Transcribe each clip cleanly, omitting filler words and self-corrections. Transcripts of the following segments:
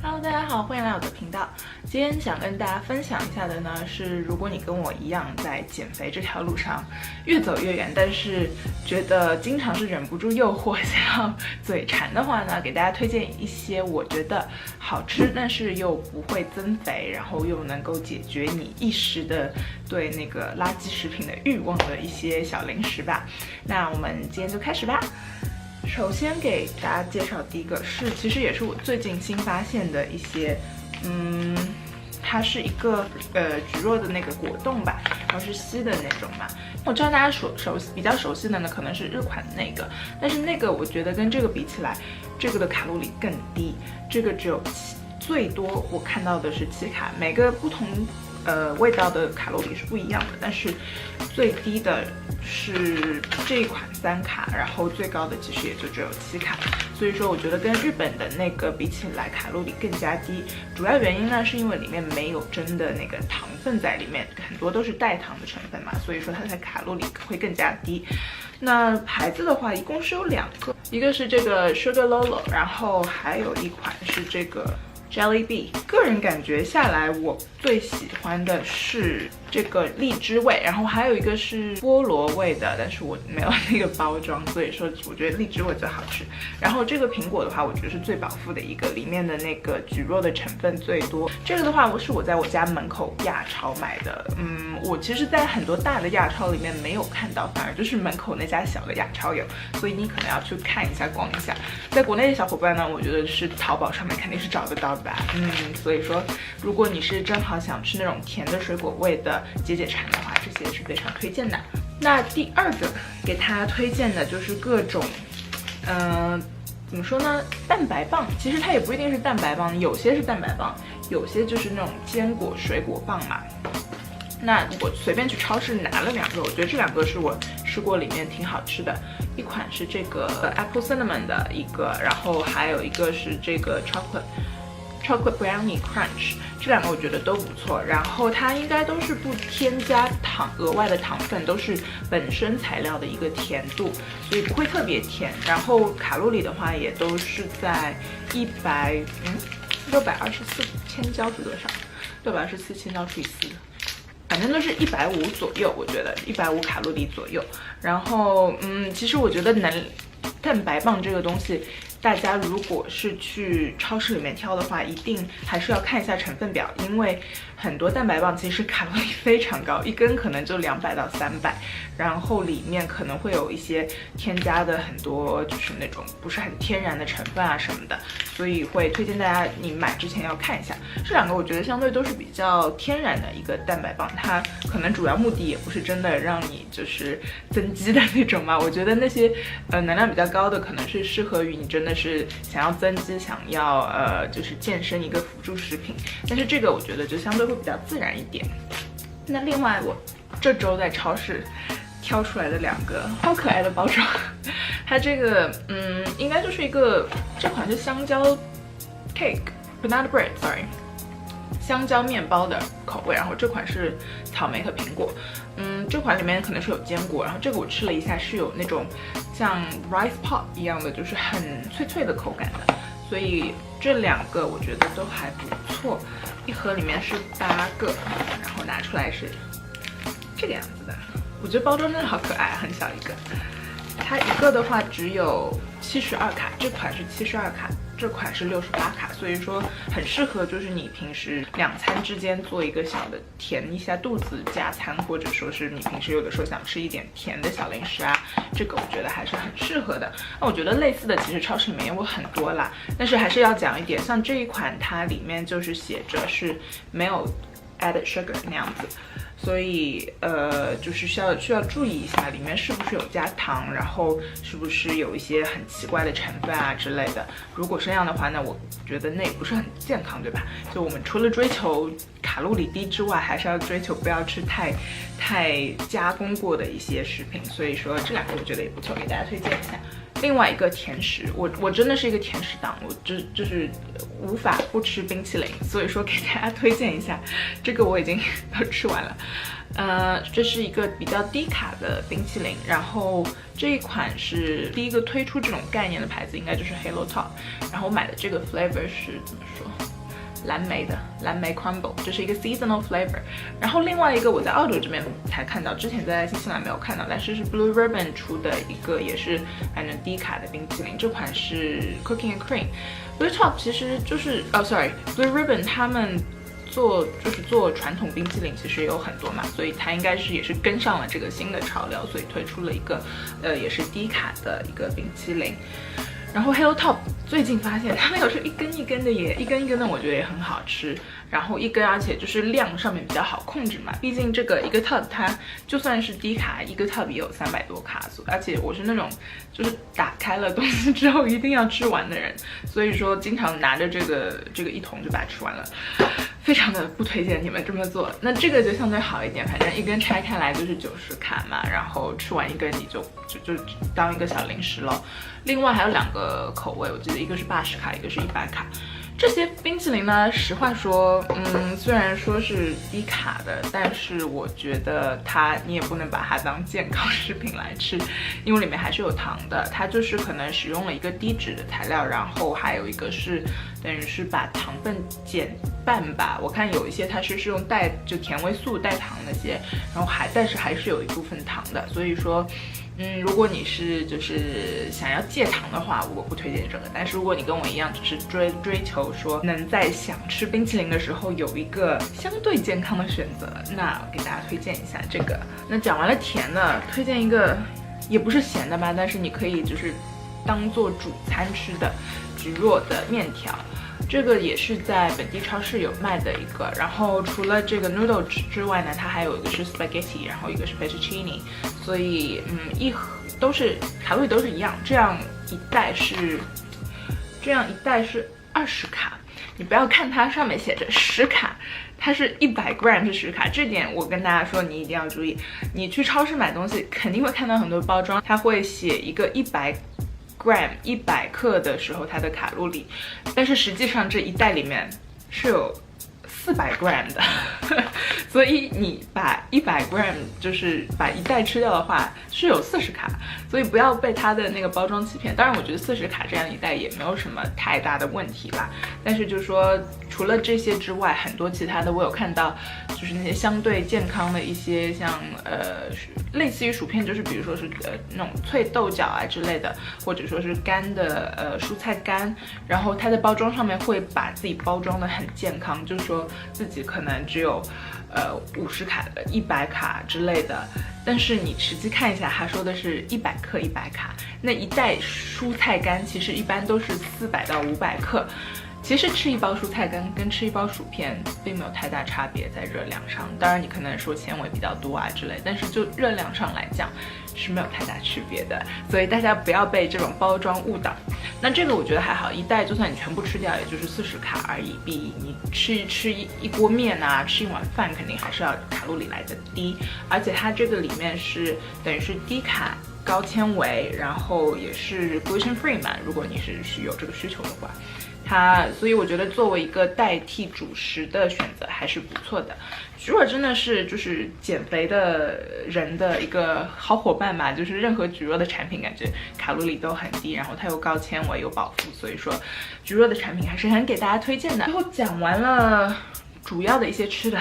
Hello， 大家好，欢迎来我的频道。今天想跟大家分享一下的呢，是如果你跟我一样在减肥这条路上越走越远，但是觉得经常是忍不住诱惑想要嘴馋的话呢，给大家推荐一些我觉得好吃，但是又不会增肥，然后又能够解决你一时的对那个垃圾食品的欲望的一些小零食吧。那我们今天就开始吧。首先给大家介绍第一个是，其实也是我最近新发现的一些，它是一个蒟蒻的那个果冻吧，然后是稀的那种嘛。我知道大家比较熟悉的呢，可能是日款的那个，但是那个我觉得跟这个比起来，这个的卡路里更低，这个只有最多我看到的是7卡，每个不同味道的卡路里是不一样的，但是最低的是这一款3卡，然后最高的其实也就只有7卡，所以说我觉得跟日本的那个比起来卡路里更加低。主要原因呢是因为里面没有真的那个糖分在里面，很多都是代糖的成分嘛，所以说它的卡路里会更加低。那牌子的话一共是有2个，一个是这个 Sugar Lolo， 然后还有一款是这个Jollibee。个人感觉下来，我最喜欢的是这个荔枝味，然后还有一个是菠萝味的，但是我没有那个包装，所以说我觉得荔枝味最好吃。然后这个苹果的话，我觉得是最饱腹的一个，里面的那个蒟蒻的成分最多。这个的话，我在我家门口亚超买的，我其实在很多大的亚超里面没有看到，反而就是门口那家小的亚超有，所以你可能要去看一下、逛一下。在国内的小伙伴呢，我觉得是淘宝上面肯定是找得到的吧，所以说如果你是正好想吃那种甜的水果味的解馋的话，这些是非常推荐的。那第2个给大家推荐的就是各种，怎么说呢？蛋白棒，其实它也不一定是蛋白棒，有些是蛋白棒，有些就是那种坚果水果棒嘛。那我随便去超市拿了2个，我觉得这2个是我吃过里面挺好吃的。一款是这个 Apple Cinnamon 的一个，然后还有一个是这个 Chocolate Brownie Crunch， 这2个我觉得都不错。然后它应该都是不添加额外的糖分，都是本身材料的一个甜度，所以不会特别甜。然后卡路里的话也都是在624千焦是多少？624千焦除以4。反正都是150左右，我觉得150卡路里左右。然后，其实我觉得蛋白棒这个东西，大家如果是去超市里面挑的话，一定还是要看一下成分表，因为很多蛋白棒其实卡路里非常高，一根可能就200到300，然后里面可能会有一些添加的很多就是那种不是很天然的成分啊什么的，所以会推荐大家你买之前要看一下。这2个我觉得相对都是比较天然的一个蛋白棒，它可能主要目的也不是真的让你就是增肌的那种嘛，我觉得那些能量比较高的可能是适合于你真的是想要增肌，想要就是健身一个辅助食品，但是这个我觉得就相对会比较自然一点。那另外我这周在超市挑出来的2个好可爱的包装，它这个应该就是这款是香蕉 banana bread， 香蕉面包的口味，然后这款是草莓和苹果。这款里面可能是有坚果，然后这个我吃了一下是有那种像 rice pop 一样的，就是很脆脆的口感的，所以这2个我觉得都还不错。一盒里面是8个，然后拿出来是这个样子的。我觉得包装真的好可爱，很小一个。它一个的话只有72卡，这款是72卡，这款是68卡，所以说很适合就是你平时2餐之间做一个小的填一下肚子加餐，或者说是你平时有的时候想吃一点甜的小零食啊，这个我觉得还是很适合的。那我觉得类似的其实超市里面有很多啦，但是还是要讲一点，像这一款它里面就是写着是没有 added sugar 那样子。所以就是需要注意一下里面是不是有加糖，然后是不是有一些很奇怪的成分啊之类的。如果是那样的话，那我觉得那也不是很健康，对吧？就我们除了追求卡路里低之外，还是要追求不要吃太加工过的一些食品。所以说这2个我觉得也不错，给大家推荐一下。另外一个甜食，我真的是一个甜食党，我就是无法不吃冰淇淋，所以说给大家推荐一下，这个我已经都吃完了。这是一个比较低卡的冰淇淋，然后这一款是第一个推出这种概念的牌子，应该就是 Halo Top， 然后我买的这个 flavor 是怎么说？蓝莓的蓝莓 crumble， 这是一个 seasonal flavor。然后另外一个我在澳洲这边才看到，之前在新西兰没有看到，但是是 Blue Ribbon 出的一个也是反正低卡的冰淇淋，这款是 Cookie and Cream。Blue Top 其实就是Blue Ribbon 他们做传统冰淇淋其实也有很多嘛，所以它应该是也是跟上了这个新的潮流，所以推出了一个也是低卡的一个冰淇淋。然后 Hilltop 最近发现它那个是一根一根的一根一根的，我觉得也很好吃。然后一根，而且就是量上面比较好控制嘛，毕竟这个一个 tub 它就算是低卡，一个 tub 也有300多卡，而且我是那种就是打开了东西之后一定要吃完的人，所以说经常拿着这个一桶就把它吃完了，非常的不推荐你们这么做。那这个就相对好一点，反正一根拆开来就是90卡嘛，然后吃完一根你就当一个小零食咯。另外还有2个口味，我记得一个是80卡，一个是100卡。这些冰淇淋呢，实话说，虽然说是低卡的，但是我觉得你也不能把它当健康食品来吃，因为里面还是有糖的。它就是可能使用了一个低脂的材料，然后还有一个是等于是把糖分减半吧。我看有一些它是用就甜味素代糖那些，然后但是还是有一部分糖的，所以说。如果你是就是想要戒糖的话，我不推荐这个。但是如果你跟我一样，只是追求说能在想吃冰淇淋的时候有一个相对健康的选择，那我给大家推荐一下这个。那讲完了甜的，推荐一个也不是咸的吧，但是你可以就是当做主餐吃的菊若的面条。这个也是在本地超市有卖的一个，然后除了这个 noodle 之外呢，它还有一个是 spaghetti， 然后一个是 fettuccine， 所以都是卡路里都是一样。这样一袋是20卡，你不要看它上面写着10卡，它是100 gram 是10卡，这点我跟大家说你一定要注意。你去超市买东西肯定会看到很多包装，它会写一个100 gram 100克的时候它的卡路里，但是实际上这一袋里面是有400 gram 的，所以你把100 gram 就是把一袋吃掉的话是有40卡，所以不要被它的那个包装欺骗。当然我觉得40卡这样一袋也没有什么太大的问题啦，但是就是说除了这些之外，很多其他的我有看到，就是那些相对健康的一些像类似于薯片，就是比如说是那种脆豆角啊之类的，或者说是干的蔬菜干，然后它的包装上面会把自己包装的很健康，就是说自己可能只有50卡的100卡之类的，但是你实际看一下，他说的是100克100卡，那一袋蔬菜干其实一般都是400到500克。其实吃一包蔬菜干跟吃一包薯片并没有太大差别在热量上，当然你可能说纤维比较多啊之类，但是就热量上来讲是没有太大区别的，所以大家不要被这种包装误导。那这个我觉得还好，一袋就算你全部吃掉也就是40卡而已，比你吃一锅面啊，吃一碗饭肯定还是要卡路里来的低，而且它这个里面是等于是低卡高纤维，然后也是 gluten free 嘛，如果你是有这个需求的话。所以我觉得作为一个代替主食的选择还是不错的。菊若真的是就是减肥的人的一个好伙伴吧，就是任何菊若的产品感觉卡路里都很低，然后它又高纤维又饱腹，所以说菊若的产品还是很给大家推荐的。最后讲完了主要的一些吃的，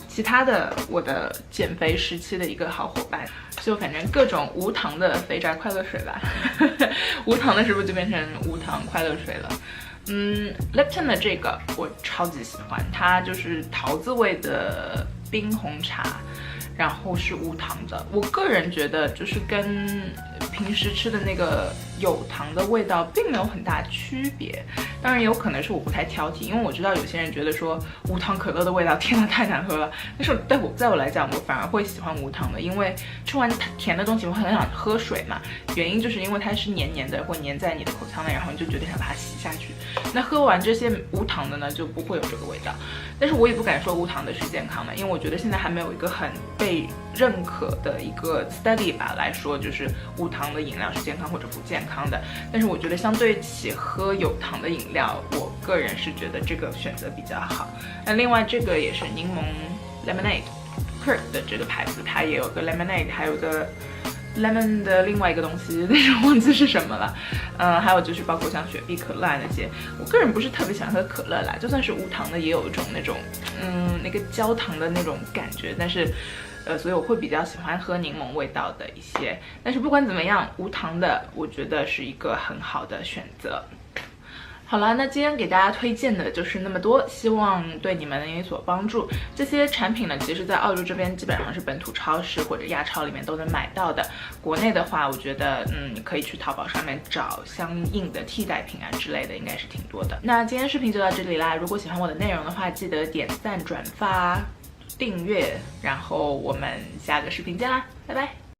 其他的我的减肥时期的一个好伙伴，就反正各种无糖的肥宅快乐水吧无糖的是不是就变成无糖快乐水了？Lipton 的这个我超级喜欢，它就是桃子味的冰红茶，然后是无糖的。我个人觉得就是跟平时吃的那个有糖的味道并没有很大区别，当然也有可能是我不太挑剔，因为我知道有些人觉得说无糖可乐的味道天哪太难喝了，但是在我来讲，我反而会喜欢无糖的，因为吃完甜的东西我很想喝水嘛，原因就是因为它是黏黏的，会黏在你的口腔内，然后你就觉得想把它吸下去。那喝完这些无糖的呢，就不会有这个味道。但是我也不敢说无糖的是健康的，因为我觉得现在还没有一个很被认可的一个 study 吧来说，就是无糖的饮料是健康或者不健康的。但是我觉得相对起喝有糖的饮料，我个人是觉得这个选择比较好。那另外这个也是柠檬 lemonade Kirk 的这个牌子，它也有个 lemonade， 还有个 lemon 的另外一个东西，但是忘记是什么了。还有就是包括像雪碧、可乐那些，我个人不是特别喜欢喝可乐啦，就算是无糖的，也有一种那种那个焦糖的那种感觉，但是所以我会比较喜欢喝柠檬味道的一些。但是不管怎么样，无糖的我觉得是一个很好的选择。好了，那今天给大家推荐的就是那么多，希望对你们能有所帮助。这些产品呢，其实在澳洲这边基本上是本土超市或者亚超里面都能买到的。国内的话，我觉得你可以去淘宝上面找相应的替代品啊之类的，应该是挺多的。那今天视频就到这里啦，如果喜欢我的内容的话，记得点赞、转发、订阅，然后我们下个视频见啦，拜拜。